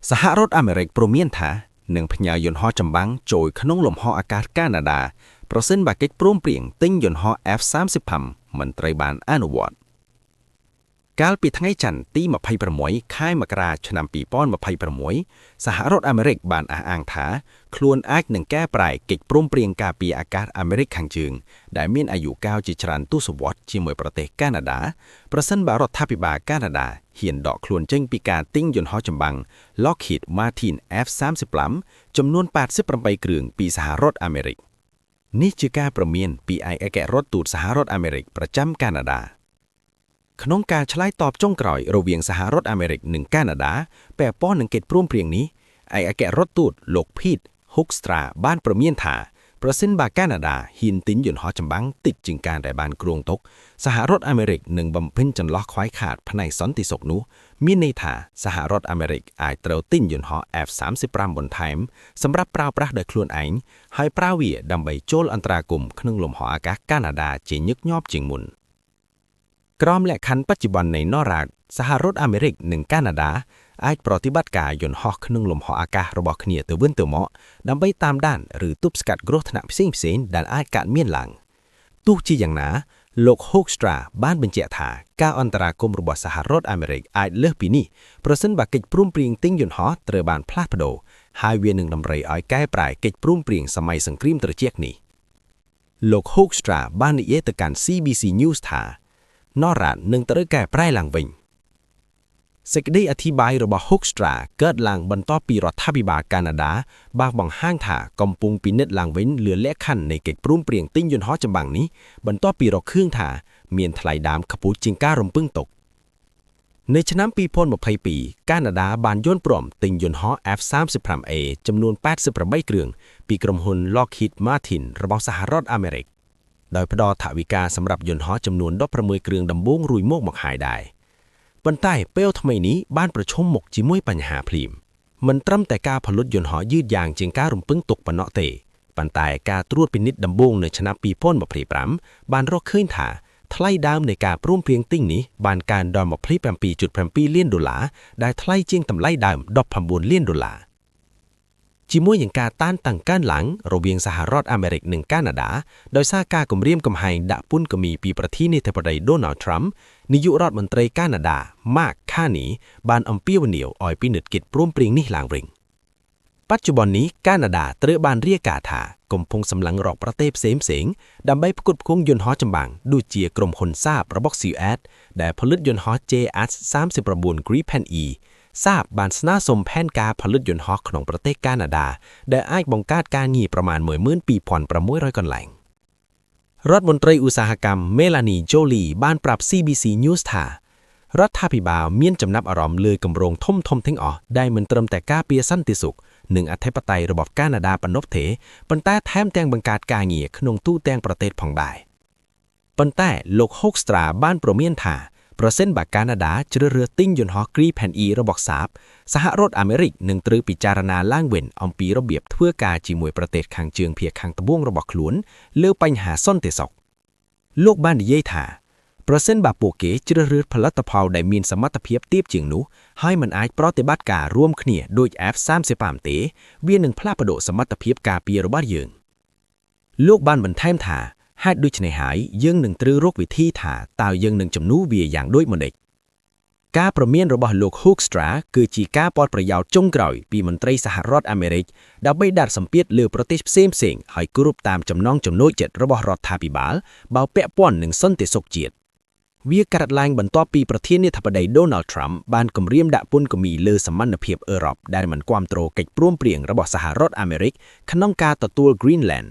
សហរដ្ឋអាមេរិកព្រមានថានឹងផ្ញើយន្តហោះចម្បាំងចូលក្នុងលំហអាកាសកាណាដាប្រសិនបើកិច្ចព្រមព្រៀងទិញយន្តហោះ F-35 មិនត្រូវបានអនុវត្តកាលពីថ្ងៃច័ន្ទទី26ខែមករាឆ្នាំ2026សហរដ្ឋអាមេរិកបានអះអាងថាខ្លួនអាចនឹងកែប្រែកិច្ចព្រមព្រៀងការពារអាកាសអាមេរិកខាងជើងដែលមានអាយុកាលជាច្រើនទសវត្សរ៍ជាមួយប្រទេសកាណាដាប្រសិនបើរដ្ឋាភិបាលកាណាដាហ៊ានដកខ្លួនចេញពីការទិញយន្តហោះចម្បាំង Lockheed Martin F-35 ចំនួន88គ្រឿងពីសហរដ្ឋអាមេរិកនេះជាការព្រមានពីឯកអគ្គរដ្ឋទូតសហរដ្ឋអាមេរិកប្រចាំកាណាដាក្នុងការឆ្លើយតបចុងក្រោយរវាងសហរដ្ឋអាមេរិកនិងកាណាដាពាក់ព័ន្ធនឹងកិច្ចព្រមព្រៀងនេះឯកអគ្គរដ្ឋទូតលោក Pete Hoekstra បានព្រមានថាប្រសិនបើកាណាដាហ៊ានទិញយន្តហោះចម្បាំងតិចជាងការដែលបានគ្រោងទុកសហរដ្ឋអាមេរិកនឹងបំពេញចន្លោះខ្វាយខាតផ្នែកសន្តិសុខនោះមានន័យថាសហរដ្ឋអាមេរិកអាចត្រូវទិញយន្តហោះ F-35 បន្ថែមសម្រាប់ប្រើប្រាស់ដោយខ្លួនឯងហើយប្រើវាដើម្បីចូលអន្តរាគមន៍ក្នុងលំហអាកាសកាណាដាជាញឹកញាប់ជាងមុនក្រោមលក្ខខណ្ឌបច្ចុប្បន្ននៃ NORAD សហរដ្ឋអាមេរិកនិងកាណាដាអាចប្រតិបត្តិការយន្តហោះក្នុងលំហអាកាសរបស់គ្នាទៅវិញទៅមកដើម្បីតាមដានឬទប់ស្កាត់គ្រោះថ្នាក់ផ្សេងៗដែលអាចកើតមានឡើងទោះជាយ៉ាងណាលោក Hoekstra បានបញ្ជាក់ថាការអន្តរាគមន៍របស់សហរដ្ឋអាមេរិកអាចលើសពីនេះប្រសិនបើកិច្ចព្រមព្រៀងទិញយន្តហោះត្រូវបានផ្លាស់ប្ដូរហើយវានឹងតម្រូវឲ្យកែប្រែកិច្ចព្រមព្រៀងសម័យសង្គ្រាមត្រជាក់នេះលោក Hoekstra បាននិយាយទៅកាន់ CBC News ថាNORAD នឹងត្រូវកែប្រែឡើងវិញសេចក្តីអធិប្បាយរបស់ Hoekstra កើតឡើងបន្ទាប់ពីរដ្ឋាភិបាលកាណាដាបានបង្ហាញថាកំពុងពិនិត្យឡើងវិញលើលក្ខខណ្ឌនៃកិច្ចព្រមព្រៀងទិញយន្តហោះចម្បាំងនេះបន្ទាប់ពីរកឃើញថាមានថ្លៃដើមខ្ពស់ជាងការរំពឹងទុកនៅឆ្នាំ2022កាណាដាបានយល់ព្រមទិញយន្តហោះ F-35A ចំនួន88គ្រឿងពីក្រុមហ៊ុន Lockheed Martin របស់សហរដ្ឋអាមេរិកដោយផ្ដល់ថវិកាសម្រាប់យន្តហោះចំនួន16គ្រឿងដំបូងរួចមកហើយដែរប៉ុន្តែពេលថ្មីនេះបានប្រឈមមុខជាមួយបញ្ហាភ្លាមមិនត្រឹមតែការផលិតយន្តហោះយឺតយ៉ាវជាងការរំពឹងទុកប៉ុណ្ណោះទេប៉ុន្តែការត្រួតពិនិត្យដំបូងនៅឆ្នាំ2025បានរកឃើញថាថ្លៃដើមនៃការព្រមព្រៀងទិញនេះបានកើនដល់ $27.7 លានដែលថ្លៃជាងតម្លៃដើម$19 លានជាមួយនឹងការតានតឹងកើនឡើងរវាងសហរដ្ឋអាមេរិកនិងកាណាដាដោយសារការគំរាមកំហែងដាក់ពន្ធគំមីពីប្រធានាធិបតី Donald Trump នាយករដ្ឋមន្ត្រីកាណាដា Mark Carney បានអំពាវនាវឲ្យពិនិត្យកិច្ចព្រមព្រៀងនេះឡើងវិញបច្ចុប្បន្ននេះកាណាដាត្រូវបានរាយការណ៍ថាកំពុងសម្លឹងរកប្រទេសផ្សេងៗដើម្បីផ្គត់ផ្គង់យន្តហោះចម្បាំងដូចជាក្រុមហ៊ុនសាបរបស់ SEAD ដែលផលិតយន្តហោះ JH-39 Gripen Eសាបបានស្នើសុំផែនការផលិតយន្តហោះក្នុងប្រទេសកាណាដាដែលអាចបង្កើតការងារប្រមាណ 12,600 កន្លែងរដ្ឋមន្ត្រីឧស្សាហកម្ម Melanie Joly បានប្រាប់ CBC News ថារដ្ឋាភិបាលមានចំណាប់អារម្មណ៍លើគម្រោងធំៗទាំងអស់ដែលមិនត្រឹមតែការពារសន្តិសុខនិងអធិបតេយ្យរបស់កាណាដាប៉ុណ្ណោះទេប៉ុន្តែថែមទាំងបង្កើតការងារក្នុងទូទាំងប្រទេសផងដែរប៉ុន្តែលោក Hoekstra បានព្រមានថាប្រសិនបើកាណាដាជ្រើសរើសទិញយន្តហោះ Gripen E របស់សាបសហរដ្ឋអាមេរិកនឹងត្រូវពិចារណាឡើងវិញអំពីរបៀបធ្វើការជាមួយប្រទេសខាងជើងភាគខាងត្បូងរបស់ខ្លួនលើបញ្ហាសន្តិសុខលោកបាននិយាយថាប្រសិនបើពួកគេជ្រើសរើសផលិតផលដែលមានសមត្ថភាពទាបជាងនោះហើយមិនអាចប្រតិបត្តិការរួមគ្នាដូច F-35 ទេវានឹងផ្លាស់ប្ដូរសមត្ថភាពការពាររបស់យើងលោកបានបន្ថែមថាហេតុដូច្នេះហើយយើងនឹងត្រូវរកវិធីថាតើយើងនឹងជំនួសវាយ៉ាងដូចម្តេចការព្រមានរបស់លោក Hoekstra គឺជាការផ្ដោតប្រយោជន៍ចុងក្រោយពីមន្ត្រីសហរដ្ឋអាមេរិកដើម្បីដាក់សម្ពាធលើប្រទេសផ្សេងៗឲ្យគោរពតាមចំណង់ចំណូលចិត្តរបស់រដ្ឋាភិបាលបើពាក់ព័ន្ធនឹងសន្តិសុខជាតិវាកើតឡើងបន្ទាប់ពីប្រធានាធិបតី Donald Trump បានគម្រាមដាក់ពន្ធគំមីលើសមានភាពអឺរ៉ុបដែលមិនគាំទ្រកិច្ចព្រមព្រៀងរបស់សហរដ្ឋអាមេរិកក្នុងការទទួល Greenland